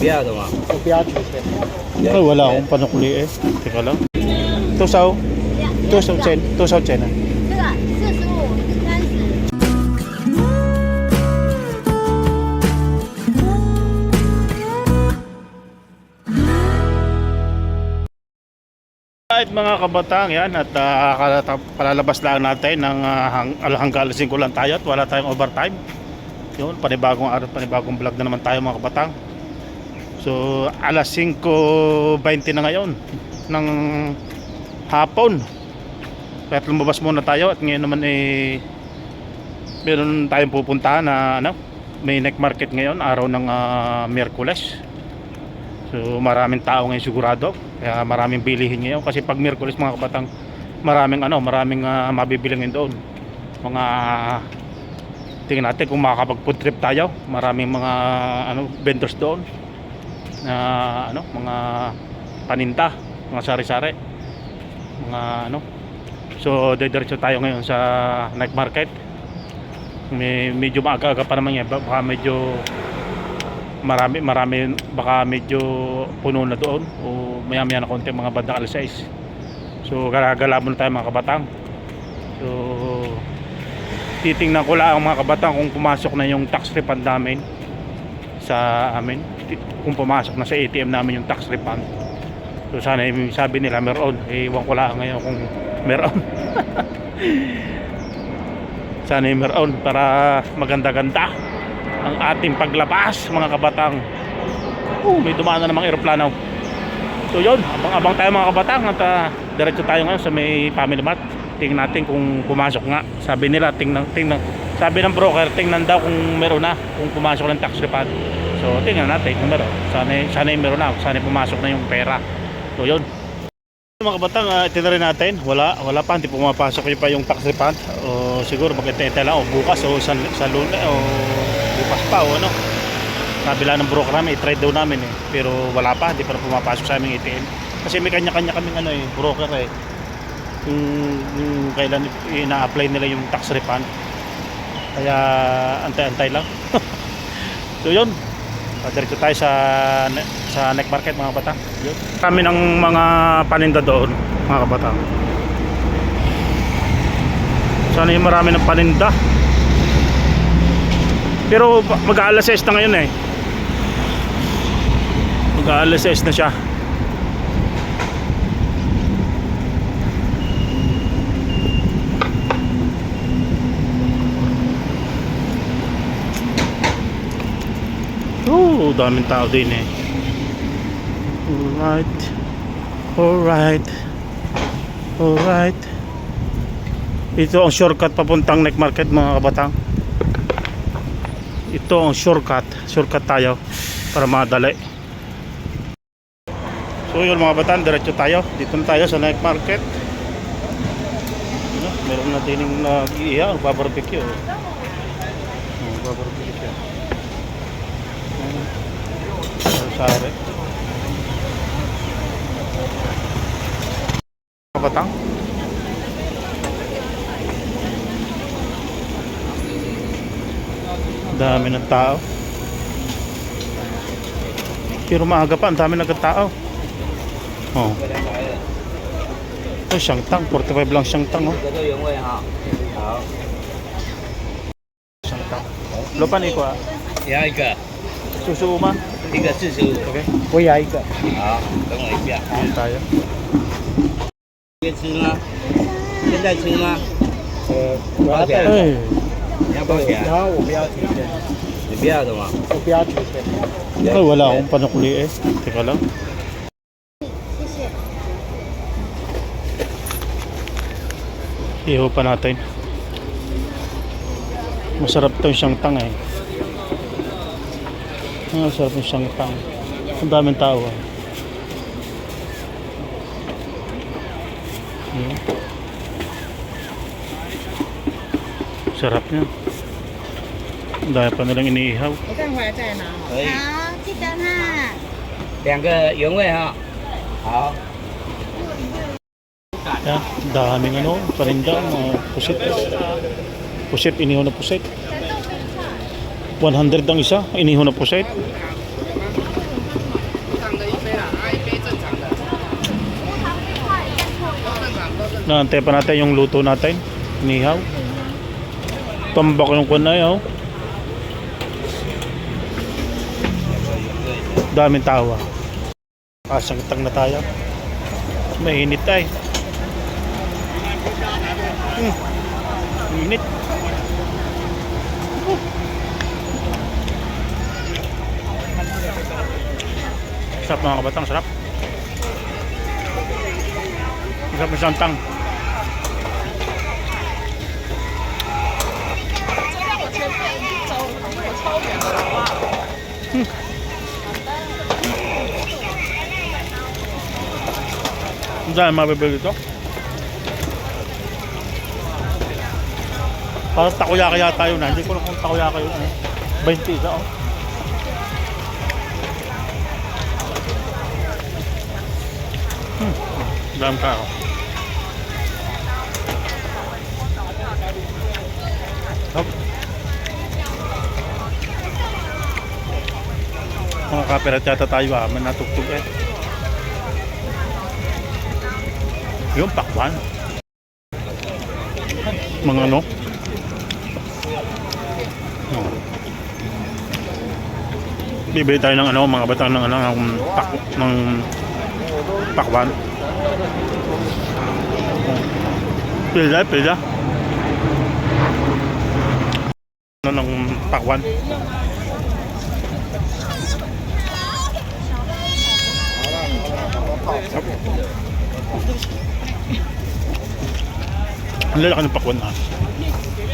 Biado nga. Ay, wala akong panukuli eh. Teka lang. Tusaw. Tusaw chen. Tusaw chen. 这个45、30。Kahit mga kabatang yan at palalabas lang natin ng hanggang alas 5 lang tayo at wala tayong overtime. Yun, panibagong araw, panibagong vlog na naman tayo mga kabatang. So alas 5:20 na ngayon ng hapon. Kaya lumabas muna tayo at ngayon naman meron tayong pupuntahan na may night market ngayon, araw ng Miyerkules. So maraming tao ngayon sigurado. Kaya maraming bilihin ngayon kasi pag Miyerkules mga kabatang maraming mabibiling doon. Mga tingnan natin kung makakapag-food trip tayo. Maraming mga vendors doon na mga paninda, mga sari-sari. Mga So diretso tayo ngayon sa night market. Medyo maaga-aga pa naman yan. Baka medyo marami baka medyo puno na doon o maya-maya na konti mga bandang alas 6. So gala-gala muna tayo mga kabatang. So titingnan ko lang mga kabatang kung pumasok na yung tax refund namin sa amin, kung pumasok na sa ATM namin yung tax refund. So sana sabi nila meron, iwan ko lang ngayon kung meron. Sana meron para maganda-ganda ang ating paglabas mga kabatang. May dumaan na namang eroplano. So yun, abang-abang tayo mga kabatang at diretso tayo ngayon sa may Family Mart. Tingnan natin kung pumasok nga. Sabi nila tingnan. Sabi ng broker, tingnan daw kung meron na, kung pumasok ng tax refund. So tingnan natin kung meron. Sana meron na, sana pumasok na yung pera. So yun mga kabatang, itinarin natin. Wala pa, hindi pumapasok pa yung tax refund. O siguro mag-ete lang o bukas o sa Lunes o bukas pa o sabi lang ng broker namin, i-trade daw namin pero wala pa, hindi pa na pumapasok sa aming ATM kasi may kanya-kanya kaming broker kung kailan ina-apply nila yung tax refund, kaya antay-antay lang. So yun, diretso tayo sa night market mga kabatang. Yun, kami ng mga paninda doon mga kabatang. Sana yung marami ng paninda. Pero mag-aalas 6 na ngayon mag-aalas 6 na siya. Oh, daming tao din Alright. Ito ang shortcut papuntang night market mga kabatang. Ito ang shortcut tayo para madali. So yun mga kabatang, diretso tayo. Dito na tayo sa night market. Meron na din yung barbecue. Barbecue siya. Sari. Kabatang. Dami ng tao. Pero maaga pa, ang dami nagkatao. Oh. Siyang tang, 45 lang siyang tang. Siyang tang. Lupan iko ah. 要一个， Susu ma. 一个45。 Okay. 我也要一个。好，等我一下。 Tayo. 先吃吗？现在吃吗？我要带，Ay. 你要多少钱？然后我不要提钱，你不要的吗？我不要提钱。 Ay, wala akong panukuli Teka lang. 谢谢。 Iho pa natin. Masarap tong siyang tang Masarap yung siyang tang. Ang daming tao Sarap niya. Ang dami pa nilang iniihaw. 我待会儿再拿。可以，好，记得哈。 2个原味哈。好。 Yan, daming parinda, pusit. Pusit, inihaw na pusit. 100 ang isa, inihaw na pusit. Naantay pa natin yung luto natin. Nihaw. Tambak yung kunay, oh. Daming tawa. Kasagtang na tayo. Mainit ay. Init. Sarap mga kabatang, sarap. Sarap ng santang. Ang dami mabibili dito. Parang takoyaki yata yun. Hindi ko lang kung takoyaki yun. 20 isa, oh. Dami ka, oh. Hop. Mga copyright yata tayo, ah. May natugtog eh. Yung pakwan. Mga ano? Bibili tayo ng ano, mga batang ng ano, ng pakwan. Pila, pila. Ano ng pakwan? Ang lalaki ng pakwan na.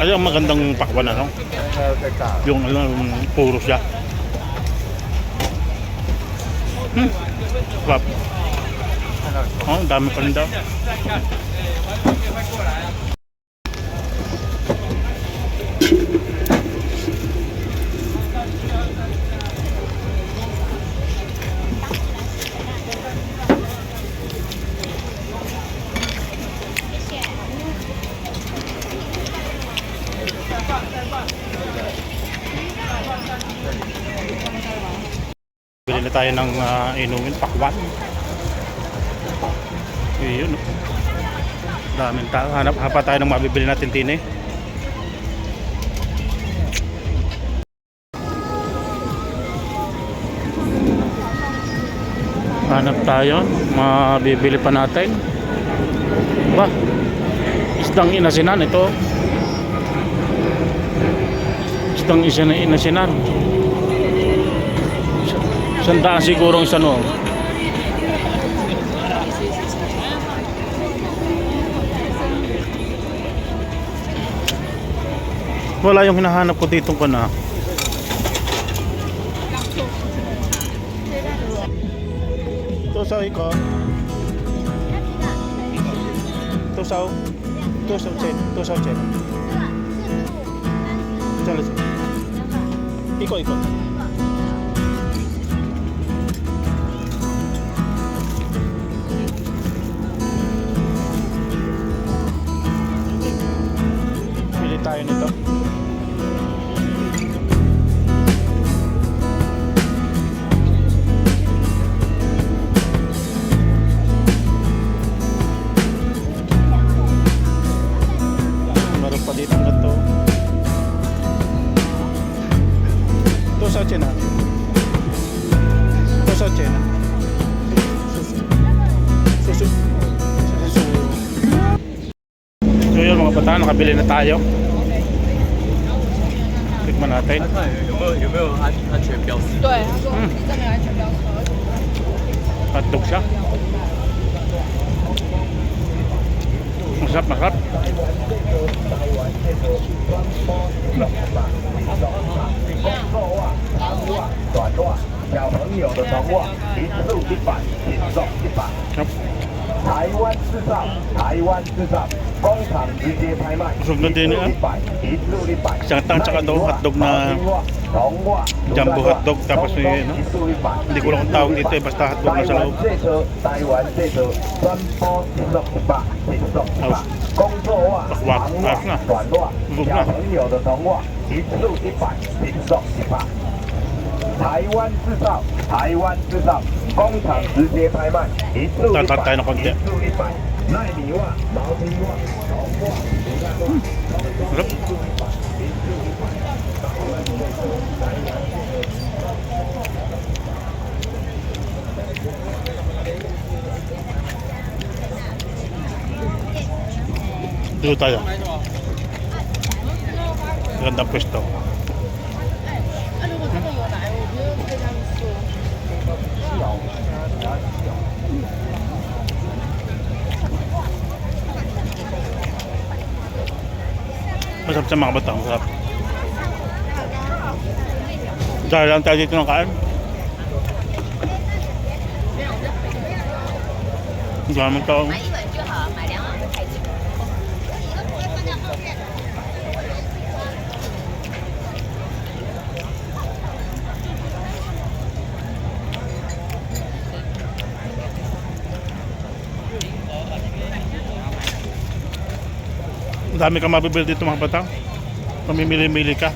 Ay, ang magandang pakwan na, no? Yung puro siya. Sarap. Oh, dami pa rin daw. Bili na tayo ng inumin, pakwan. Yun. Daming tao. Hanap tayo ng mabibili natin tine. Hanap tayo. Mabibili pa natin. Ba? Isdang inasinan ito. Isdang inasinan. Sandaan siguro ang isa, no? Wala yung hinahanap ko dito ko na. Tusaw iko. Tusaw. Tusaw chen. Tusaw chen. Tusaw. Iko. Pili tayo nito. Meron pa dito ng ganito. Tusaw chen ha. Tusaw chen ha. Susu. So yun mga bata, nakabili na tayo. Tikman natin. 有没有安全标识？对，他说这没有安全标识。 Hotdog siya. Masarap, masarap. 短袜，小朋友的长袜，一束100，一送100。 Yep. 台湾制造，台湾制造，工厂直接拍卖， Busog na din yan. 一束100。 Isang tang tsaka daw hotdog na jumbo hotdog tapos may ano. Hindi ko lang kung tawag dito eh, basta hotdog na sa loob. 台湾这个专播一送100，一送100。工作袜、长袜、短袜，小朋友的长袜，一束100，一送100。 台湾制造，台湾制造，工厂直接拍卖，一束100，一束100。奈米袜、毛巾袜、绒袜、竹竿袜，他们都Sarap. 一注一百，一注一百，打完就走，来呀！ Dito tayo. Gandang pwesto. 如果这个有来，我觉得非常不错。 Masarap sa mga batang. Masarap. Dahil lang tayo dito ng kain. Ang daming tao. 买一碗就好，买2碗会太久。 Ang dami kang mabibili dito mga batang. Mamimili-mili ka.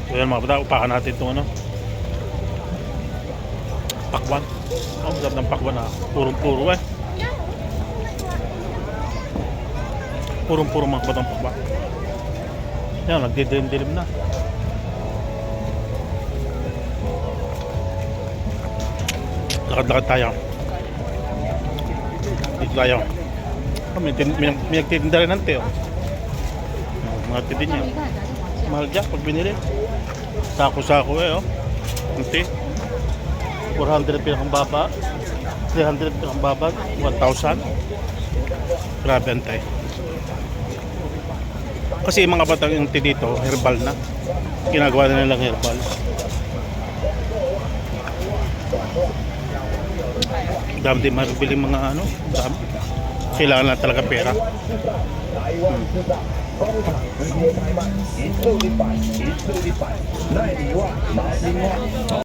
So yan mga batang, upakan natin itong ano. Pakwan. Oh, sarap ng pakwan ha. Purong-puro eh. Purong-puro mga batang pakwan. Yan, nagdidilim-dilim na. Lakad-lakad tayo. Dito tayo. Oh, may nagtitinda rin ng te. Oh. Mga titi niya. Mahal dyan pag binili. Sako-sako eh. Oh. Ang te. 400 pinakang baba. 300 pinakang baba. 1,000. Grabe ang te. Kasi yung mga batang yung te dito, herbal na. Ginagawa na nilang herbal. Dami din mabibili mga ano, dami. Kailangan na talaga pera. 台湾之上，工厂直接拍卖，一注一百，一注一百，奈米袜、毛巾袜。